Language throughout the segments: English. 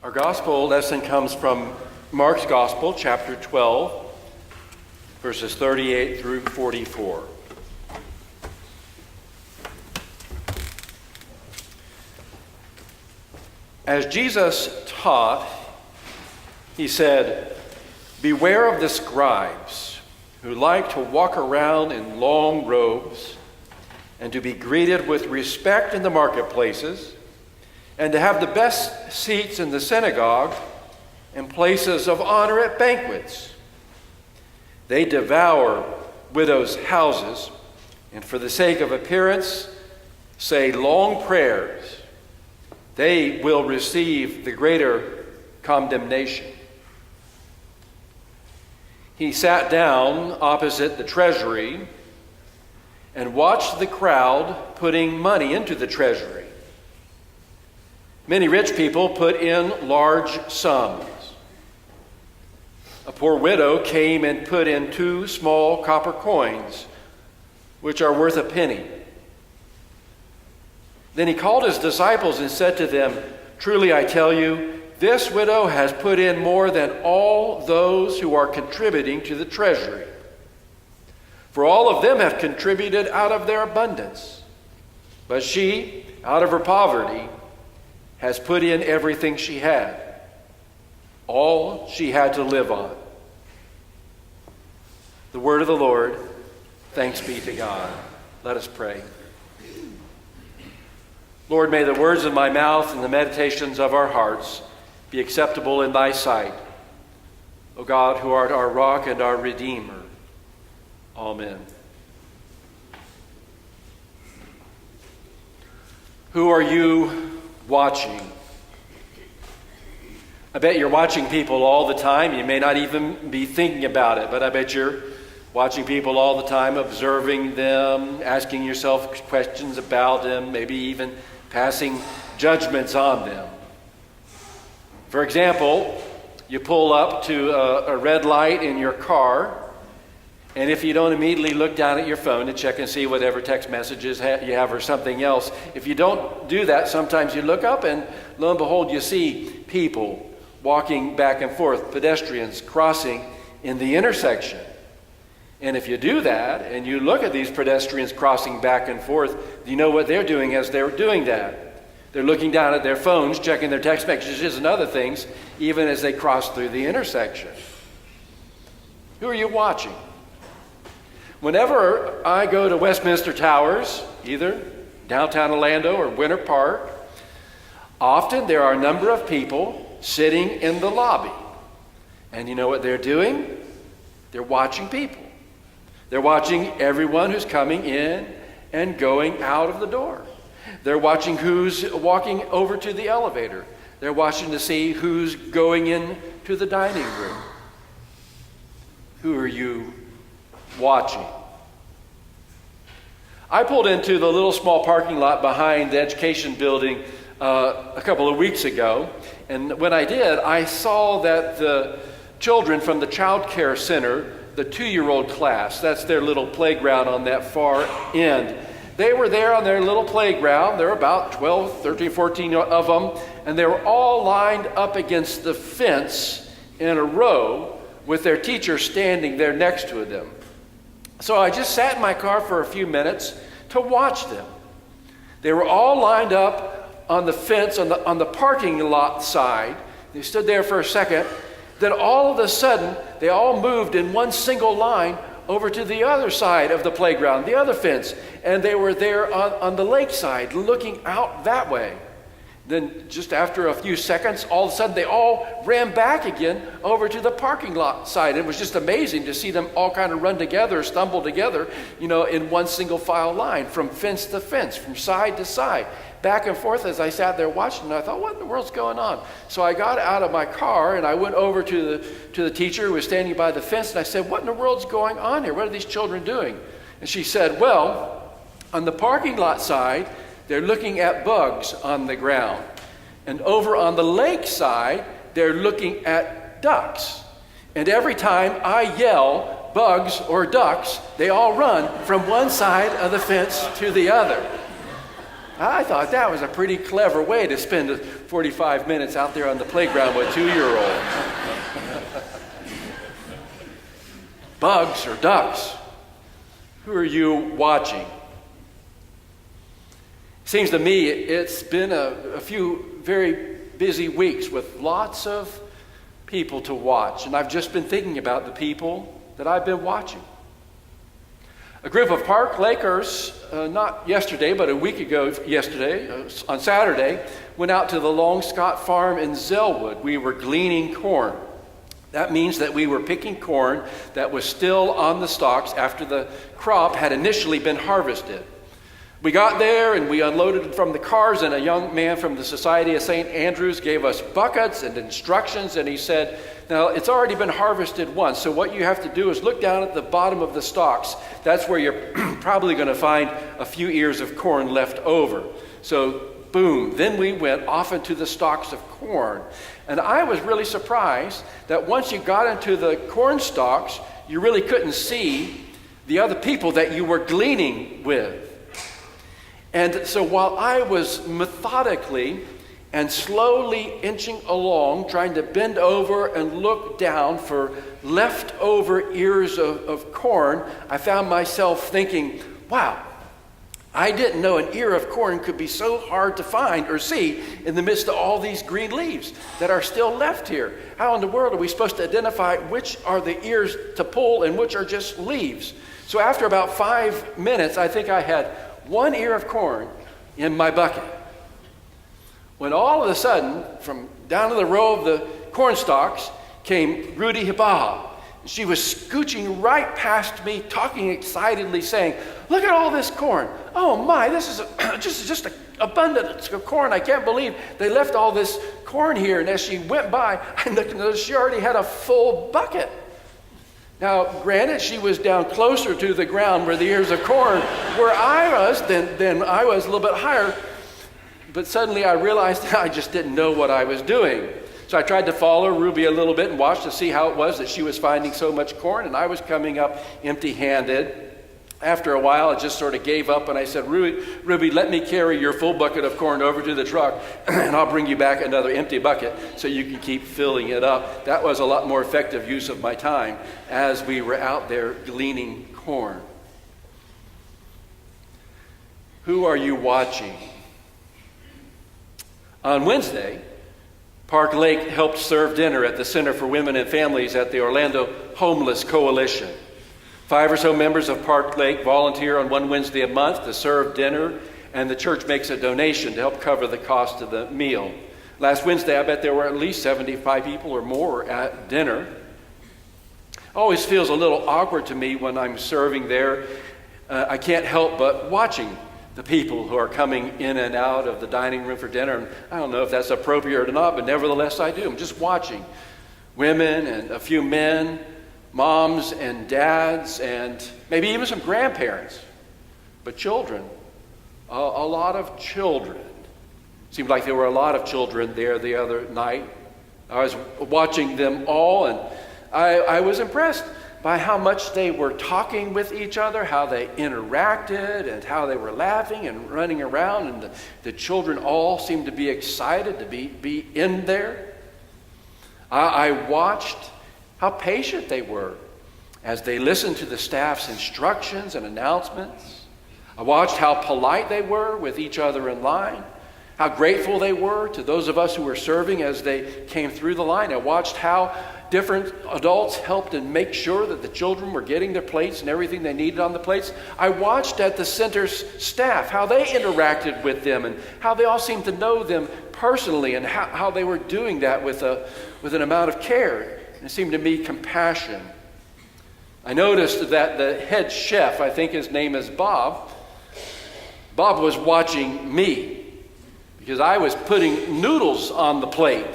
Our gospel lesson comes from Mark's Gospel, chapter 12, verses 38 through 44. As Jesus taught, he said, "Beware of the scribes who like to walk around in long robes and to be greeted with respect in the marketplaces and to have the best seats in the synagogue and places of honor at banquets. They devour widows' houses and for the sake of appearance say long prayers. They will receive the greater condemnation." He sat down opposite the treasury and watched the crowd putting money into the treasury. Many rich people put in large sums. A poor widow came and put in 2 small copper coins, which are worth a penny. Then he called his disciples and said to them, "Truly I tell you, this widow has put in more than all those who are contributing to the treasury. For all of them have contributed out of their abundance. But she, out of her poverty, has put in everything she had, all she had to live on." The word of the Lord. Thanks be to God. Let us pray. Lord, may the words of my mouth and the meditations of our hearts be acceptable in thy sight, O God, who art our rock and our Redeemer. Amen. Who are you watching? I bet you're watching people all the time. You may not even be thinking about it, but I bet you're watching people all the time, observing them, asking yourself questions about them, maybe even passing judgments on them. For example, you pull up to a red light in your car, and if you don't immediately look down at your phone to check and see whatever text messages you have or something else, if you don't do that, sometimes you look up and lo and behold, you see people walking back and forth, pedestrians crossing in the intersection. And if you do that and you look at these pedestrians crossing back and forth, you know what they're doing as they're doing that. They're looking down at their phones, checking their text messages and other things, even as they cross through the intersection. Who are you watching? Whenever I go to Westminster Towers, either downtown Orlando or Winter Park, often there are a number of people sitting in the lobby. And you know what they're doing? They're watching people. They're watching everyone who's coming in and going out of the door. They're watching who's walking over to the elevator. They're watching to see who's going in to the dining room. Who are you watching? I pulled into the little small parking lot behind the education building a couple of weeks ago, and when I did, I saw that the children from the child care center, the 2-year-old class, that's their little playground on that far end, they were there on their little playground. There were about 12, 13, 14 of them, and they were all lined up against the fence in a row with their teacher standing there next to them. So I just sat in my car for a few minutes to watch them. They were all lined up on the fence on the parking lot side. They stood there for a second. Then all of a sudden, they all moved in one single line over to the other side of the playground, the other fence. And they were there on the lakeside looking out that way. Then just after a few seconds, all of a sudden they all ran back again over to the parking lot side. It was just amazing to see them all kind of run together, stumble together, in one single file line from fence to fence, from side to side, back and forth as I sat there watching. And I thought, what in the world's going on? So I got out of my car and I went over to the teacher who was standing by the fence, and I said, what in the world's going on here? What are these children doing? And she said, well, on the parking lot side, they're looking at bugs on the ground. And over on the lake side, they're looking at ducks. And every time I yell bugs or ducks, they all run from one side of the fence to the other. I thought that was a pretty clever way to spend 45 minutes out there on the playground with 2-year-olds. Bugs or ducks? Who are you watching? Seems to me it's been a few very busy weeks with lots of people to watch. And I've just been thinking about the people that I've been watching. A group of Park Lakers, not yesterday, but a week ago yesterday, on Saturday, went out to the Long Scott farm in Zellwood. We were gleaning corn. That means that we were picking corn that was still on the stalks after the crop had initially been harvested. We got there and we unloaded it from the cars, and a young man from the Society of St. Andrews gave us buckets and instructions, and he said, now it's already been harvested once, so what you have to do is look down at the bottom of the stalks. That's where you're probably going to find a few ears of corn left over. So boom, then we went off into the stalks of corn. And I was really surprised that once you got into the corn stalks, you really couldn't see the other people that you were gleaning with. And so while I was methodically and slowly inching along, trying to bend over and look down for leftover ears of corn, I found myself thinking, wow, I didn't know an ear of corn could be so hard to find or see in the midst of all these green leaves that are still left here. How in the world are we supposed to identify which are the ears to pull and which are just leaves? So after about 5 minutes, I think I had 1 ear of corn in my bucket, when all of a sudden, from down in the row of the corn stalks, came Rudy Hibah. She was scooching right past me, talking excitedly, saying, look at all this corn. Oh my, this is just an abundance of corn. I can't believe they left all this corn here. And as she went by, I noticed she already had a full bucket. Now, granted, she was down closer to the ground where the ears of corn where I was than I was a little bit higher. But suddenly I realized that I just didn't know what I was doing. So I tried to follow Ruby a little bit and watch to see how it was that she was finding so much corn, and I was coming up empty-handed. After a while, I just sort of gave up, and I said, Ruby, let me carry your full bucket of corn over to the truck, and I'll bring you back another empty bucket so you can keep filling it up. That was a lot more effective use of my time as we were out there gleaning corn. Who are you watching? On Wednesday, Park Lake helped serve dinner at the Center for Women and Families at the Orlando Homeless Coalition. 5 or so members of Park Lake volunteer on one Wednesday a month to serve dinner, and the church makes a donation to help cover the cost of the meal. Last Wednesday, I bet there were at least 75 people or more at dinner. It always feels a little awkward to me when I'm serving there. I can't help but watching the people who are coming in and out of the dining room for dinner. And I don't know if that's appropriate or not, but nevertheless I do. I'm just watching women and a few men, moms and dads, and maybe even some grandparents, but children, a lot of children. Seemed like there were a lot of children there the other night. I was watching them all, and I was impressed by how much they were talking with each other, how they interacted, and how they were laughing and running around, and the children all seemed to be excited to be in there. I watched how patient they were as they listened to the staff's instructions and announcements. I watched how polite they were with each other in line, how grateful they were to those of us who were serving as they came through the line. I watched how different adults helped and make sure that the children were getting their plates and everything they needed on the plates. I watched at the center's staff, how they interacted with them and how they all seemed to know them personally, and how they were doing that with an amount of care. It seemed to me compassion. I noticed that the head chef, I think his name is Bob was watching me because I was putting noodles on the plate.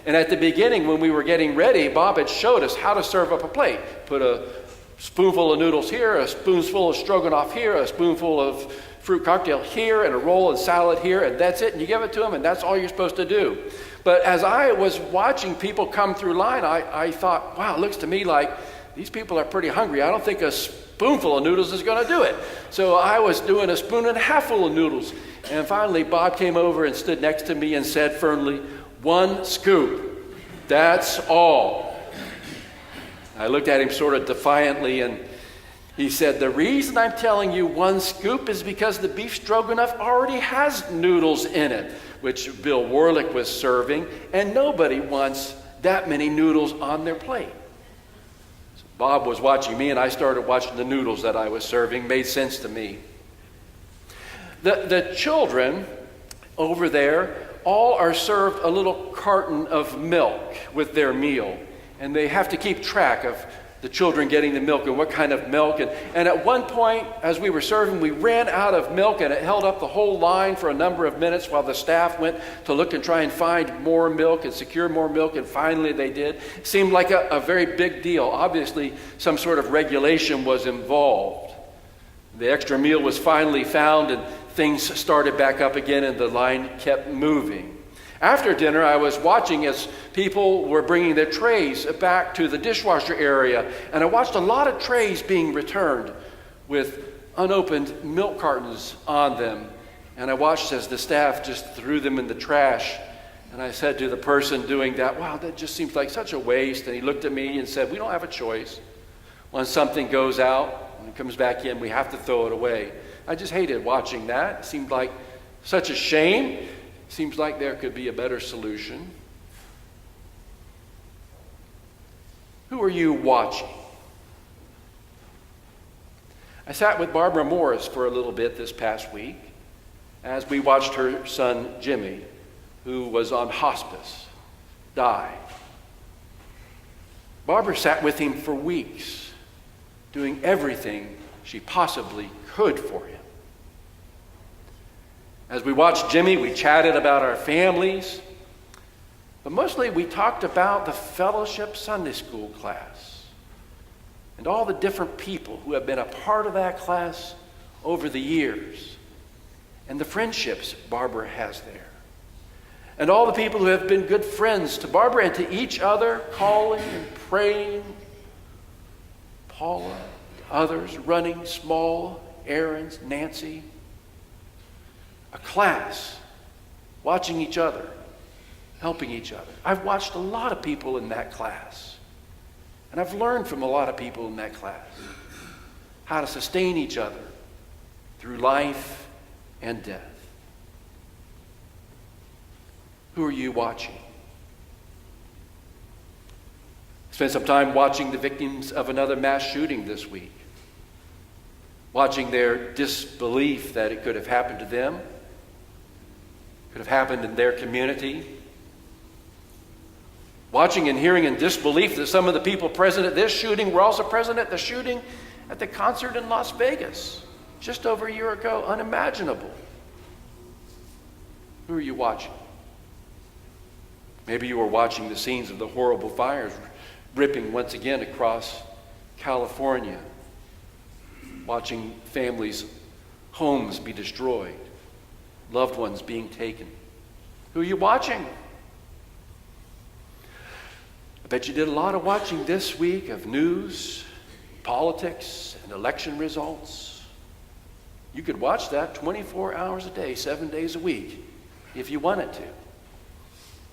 And at the beginning, when we were getting ready, Bob had showed us how to serve up a plate. Put a spoonful of noodles here, a spoonful of stroganoff here, a spoonful of fruit cocktail here, and a roll of salad here, and that's it. And you give it to them, and that's all you're supposed to do. But as I was watching people come through line, I thought, wow, it looks to me like these people are pretty hungry. I don't think a spoonful of noodles is going to do it. So I was doing a spoon and a half full of noodles. And finally, Bob came over and stood next to me and said firmly, "1 scoop. That's all." I looked at him sort of defiantly, and he said, "The reason I'm telling you 1 scoop is because the beef stroganoff already has noodles in it," which Bill Warlick was serving, and nobody wants that many noodles on their plate. So Bob was watching me, and I started watching the noodles that I was serving. Made sense to me. The children over there all are served a little carton of milk with their meal, and they have to keep track of the children getting the milk and what kind of milk. And at one point, as we were serving, we ran out of milk, and it held up the whole line for a number of minutes while the staff went to look and try and find more milk and secure more milk, and finally they did. It seemed like a very big deal. Obviously, some sort of regulation was involved. The extra meal was finally found, and things started back up again, and the line kept moving. After dinner, I was watching as people were bringing their trays back to the dishwasher area, and I watched a lot of trays being returned with unopened milk cartons on them. And I watched as the staff just threw them in the trash. And I said to the person doing that, "Wow, that just seems like such a waste." And he looked at me and said, "We don't have a choice. When something goes out, when it comes back in, we have to throw it away." I just hated watching that. It seemed like such a shame. Seems like there could be a better solution. Who are you watching? I sat with Barbara Morris for a little bit this past week as we watched her son Jimmy, who was on hospice, die. Barbara sat with him for weeks, doing everything she possibly could for him. As we watched Jimmy, we chatted about our families, but mostly we talked about the fellowship Sunday school class and all the different people who have been a part of that class over the years, and the friendships Barbara has there, and all the people who have been good friends to Barbara and to each other, calling and praying, Paula, others running small errands, Nancy. A class, watching each other, helping each other. I've watched a lot of people in that class, and I've learned from a lot of people in that class how to sustain each other through life and death. Who are you watching? Spent some time watching the victims of another mass shooting this week, watching their disbelief that it could have happened to them, could have happened in their community. Watching and hearing in disbelief that some of the people present at this shooting were also present at the shooting at the concert in Las Vegas just over a year ago. Unimaginable. Who are you watching? Maybe you were watching the scenes of the horrible fires ripping once again across California, watching families' homes be destroyed, loved ones being taken. Who are you watching? I bet you did a lot of watching this week of news, politics, and election results. You could watch that 24 hours a day, 7 days a week, if you wanted to.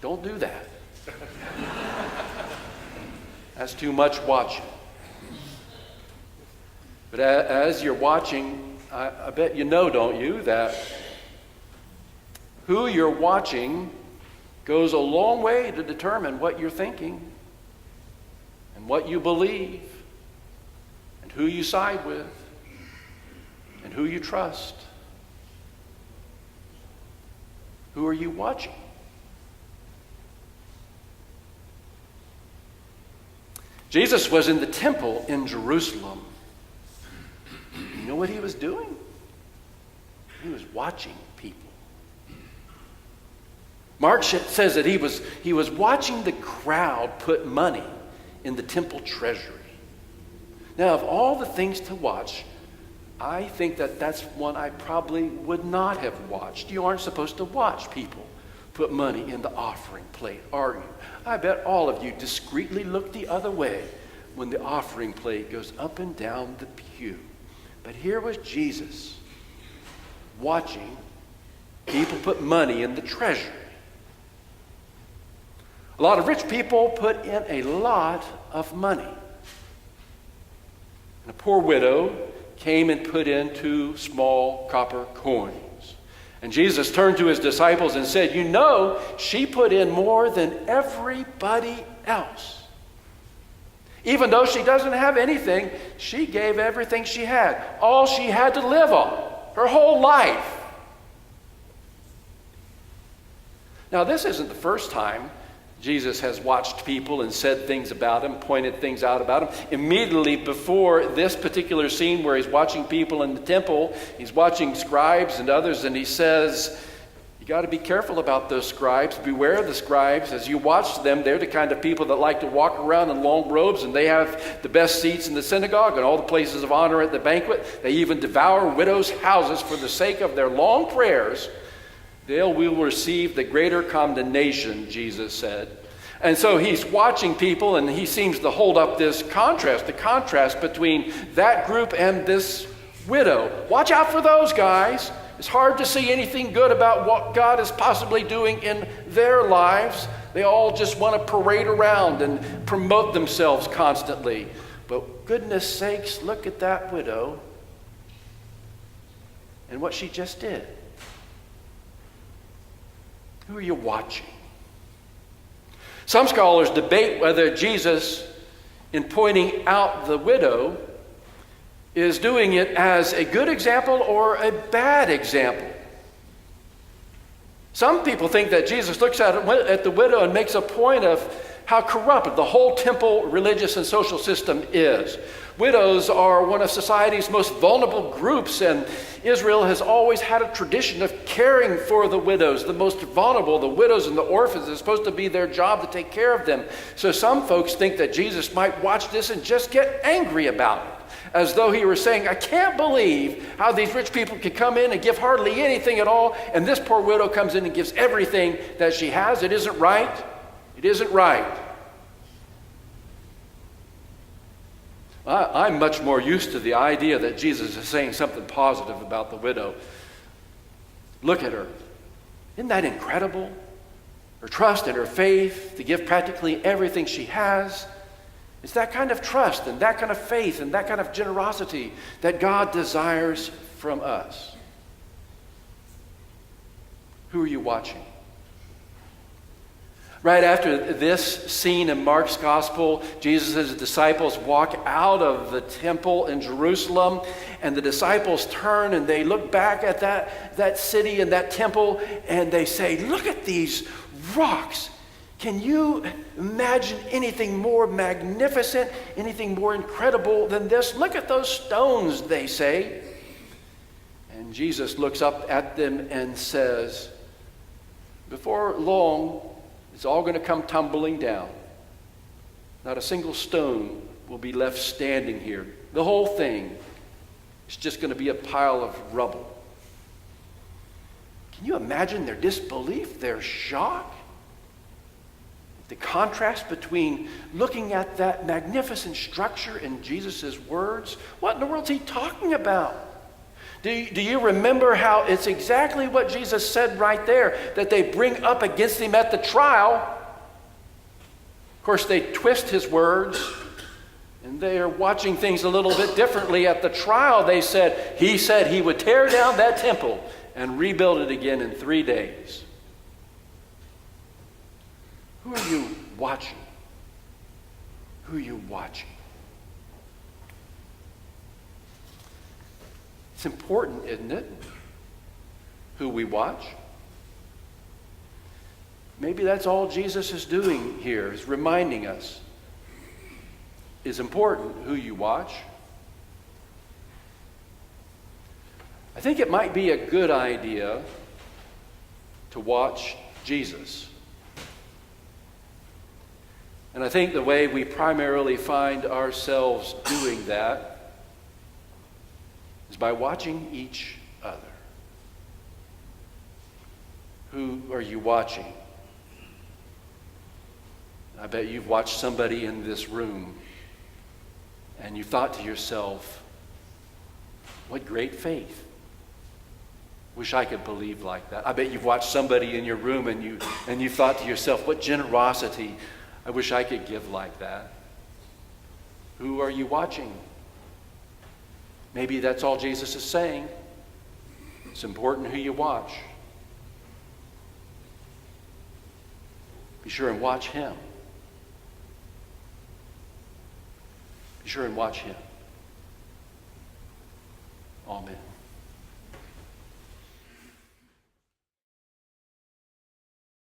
Don't do that. That's too much watching. But as you're watching, I bet you know, don't you, that who you're watching goes a long way to determine what you're thinking and what you believe and who you side with and who you trust. Who are you watching? Jesus was in the temple in Jerusalem. You know what he was doing? He was watching people. Mark says that he was watching the crowd put money in the temple treasury. Now, of all the things to watch, I think that that's one I probably would not have watched. You aren't supposed to watch people put money in the offering plate, are you? I bet all of you discreetly looked the other way when the offering plate goes up and down the pew. But here was Jesus watching people put money in the treasury. A lot of rich people put in a lot of money. And a poor widow came and put in 2 small copper coins. And Jesus turned to his disciples and said, "You know, she put in more than everybody else. Even though she doesn't have anything, she gave everything she had, all she had to live on, her whole life." Now, this isn't the first time Jesus has watched people and said things about them, pointed things out about them. Immediately before this particular scene where he's watching people in the temple, he's watching scribes and others, and he says, you got to be careful about those scribes. Beware of the scribes. As you watch them, they're the kind of people that like to walk around in long robes, and they have the best seats in the synagogue and all the places of honor at the banquet. They even devour widows' houses for the sake of their long prayers. They will receive the greater condemnation, Jesus said. And so he's watching people, and he seems to hold up this contrast, the contrast between that group and this widow. Watch out for those guys. It's hard to see anything good about what God is possibly doing in their lives. They all just want to parade around and promote themselves constantly. But goodness sakes, look at that widow and what she just did. Who are you watching? Some scholars debate whether Jesus, in pointing out the widow, is doing it as a good example or a bad example. Some people think that Jesus looks at the widow and makes a point of how corrupt the whole temple religious and social system is. Widows are one of society's most vulnerable groups, and Israel has always had a tradition of caring for the widows, the most vulnerable. The widows and the orphans, it's supposed to be their job to take care of them. So some folks think that Jesus might watch this and just get angry about it, as though he were saying, I can't believe how these rich people can come in and give hardly anything at all, and this poor widow comes in and gives everything that she has. It isn't right. It isn't right. I'm much more used to the idea that Jesus is saying something positive about the widow. Look at her. Isn't that incredible? Her trust and her faith to give practically everything she has. It's that kind of trust and that kind of faith and that kind of generosity that God desires from us. Who are you watching? Right after this scene in Mark's gospel, Jesus' disciples walk out of the temple in Jerusalem, and the disciples turn and they look back at that city and that temple, and they say, look at these rocks. Can you imagine anything more magnificent, anything more incredible than this? Look at those stones, they say. And Jesus looks up at them and says, before long, it's all going to come tumbling down. Not a single stone will be left standing here. The whole thing is just going to be a pile of rubble. Can you imagine their disbelief, their shock? The contrast between looking at that magnificent structure in Jesus' words. What in the world is he talking about? Do you remember how it's exactly what Jesus said right there that they bring up against him at the trial? Of course, they twist his words, and they are watching things a little bit differently. At the trial, he said he would tear down that temple and rebuild it again in 3 days. Who are you watching? Who are you watching? It's important, isn't it? Who we watch. Maybe that's all Jesus is doing here, is reminding us. It's important who you watch. I think it might be a good idea to watch Jesus. And I think the way we primarily find ourselves doing that is by watching each other. Who are you watching? I bet you've watched somebody in this room and you thought to yourself, what great faith. Wish I could believe like that. I bet you've watched somebody in your room and you thought to yourself, what generosity. I wish I could give like that. Who are you watching? Maybe that's all Jesus is saying. It's important who you watch. Be sure and watch him. Be sure and watch him. Amen.